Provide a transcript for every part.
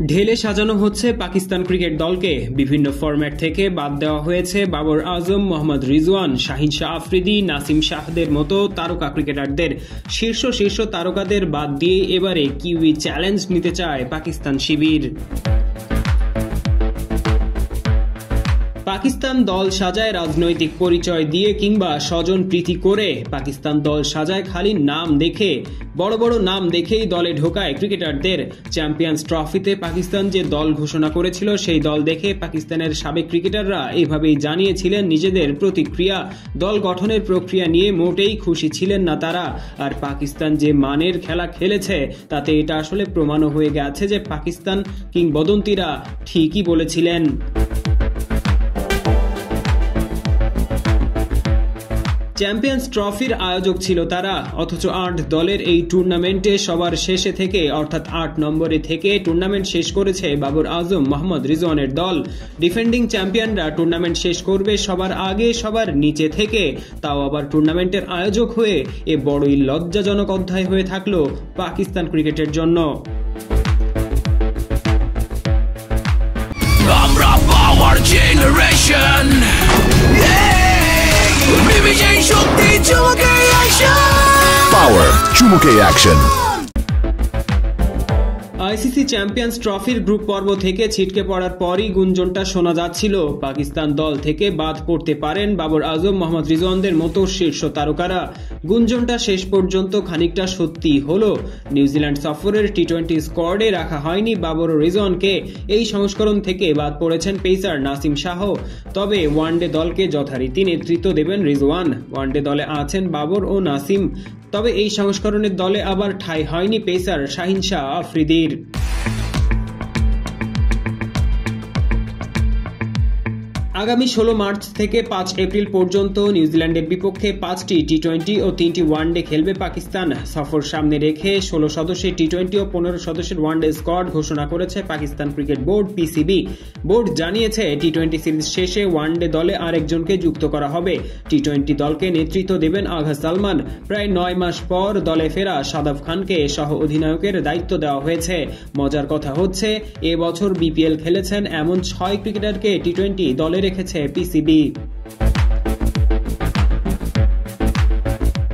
ঢেলে সাজানো হচ্ছে পাকিস্তান ক্রিকেট দলকে। বিভিন্ন ফরম্যাট থেকে বাদ দেওয়া হয়েছে বাবর আজম, মোহাম্মদ রিজওয়ান, শাহিন শাহ আফ্রিদি, নাসিম শাহদের মতো তারকা ক্রিকেটারদের। শীর্ষ তারকাদের বাদ দিয়ে এবারে কিউই চ্যালেঞ্জ নিতে চায় পাকিস্তান শিবির। পাকিস্তান দল সাজায় রাজনৈতিক পরিচয় দিয়ে কিংবা স্বজন প্রীতি করে। পাকিস্তান দল সাজায় খালি নাম দেখে, বড় বড় নাম দেখেই দলে ঢোকায় ক্রিকেটারদের। চ্যাম্পিয়ন্স ট্রফিতে পাকিস্তান যে দল ঘোষণা করেছিল সেই দল দেখে পাকিস্তানের সাবেক ক্রিকেটাররা এভাবেই জানিয়েছিলেন নিজেদের প্রতিক্রিয়া। দল গঠনের প্রক্রিয়া নিয়ে মোটেই খুশি ছিলেন না তারা। আর পাকিস্তান যে মানের খেলা খেলেছে তাতে এটা আসলে প্রমাণও হয়ে গেছে যে পাকিস্তান কিংবদন্তিরা ঠিকই বলেছিলেন। চ্যাম্পিয়ন্স ট্রফির আয়োজক ছিল তারা, অথচ ৮ দলের এই টুর্নামেন্টে সবার শেষে থেকে অর্থাৎ ৮ নম্বরে থেকে টুর্নামেন্ট শেষ করেছে বাবর আজম, মোহাম্মদ রিজওয়ানের দল। ডিফেন্ডিং চ্যাম্পিয়নরা টুর্নামেন্ট শেষ করবে সবার আগে, সবার নিচে থেকে, তাও আবার টুর্নামেন্টের আয়োজক হয়ে। এ বড়ই লজ্জাজনক অধ্যায় হয়ে থাকলো পাকিস্তান ক্রিকেটের জন্য। আমরা পাওয়ার জেনারেশন, Power চুমুকে অ্যাকশন। আইসিসি চ্যাম্পিয়ন্স ট্রফির গ্রুপ পর্ব থেকে ছিটকে পড়ার পরই গুঞ্জনটা শোনা যাচ্ছিল পাকিস্তান দল থেকে বাদ পড়তে পারেন বাবর আজম, মোহাম্মদ রিজওয়ানদের মতো শীর্ষ তারকারা। গুঞ্জনটা শেষ পর্যন্ত খানিকটা সত্যি হলো। নিউজিল্যান্ড সফরের টি-20 স্কোয়াডে রাখা হয়নি বাবর ও রিজওয়ানকে। এই সংস্করণ থেকে বাদ পড়েছেন পেসার নাসিম শাহ। তবে ওয়ানডে দলকে যথারীতি নেতৃত্ব দেবেন রিজওয়ান। ওয়ানডে দলে আছেন বাবর ও নাসিম। তবে এই সংস্করণের দলে আবার ঠাঁই হয়নি পেসার শাহিন শাহ আফ্রিদির। আগামী 16 মার্চ থেকে 5 এপ্রিল পর্যন্ত নিউজিল্যান্ডের বিপক্ষে 5টি টি-20 ও 3টি ওয়ানডে খেলবে পাকিস্তান। সফর সামনে রেখে 16 সদস্যের টি-20 ও 15 সদস্যের ওয়ানডে স্কোয়াড ঘোষণা করেছে Pakistan cricket board PCB. Board জানিয়েছে টি-20 সিরিজ শেষে ওয়ানডে দলে আরেকজনকে যুক্ত করা হবে। টি-20 দলকে নেতৃত্ব দেবেন আগা সালমান। প্রায় 9 মাস পর দলে ফেরা শাদাব খানকে সহ অধিনায়কের দায়িত্ব দেওয়া হয়েছে। মজার কথা হচ্ছে এবছর বিপিএল খেলেছেন এমন 6 ক্রিকেটারকে টি-20 দলে রেখেছে পিসিবি।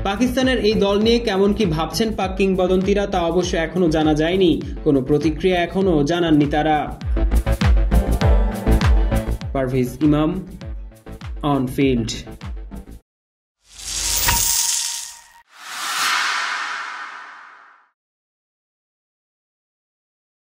পাকিস্তানের এই দল নিয়ে কেমন কি ভাবছেন পাক কিংবদন্তিরা তা অবশ্য এখনো জানা যায়নি। কোনো প্রতিক্রিয়া এখনো জানাননি তারা। পারভেজ ইমাম, অন ফিল্ড।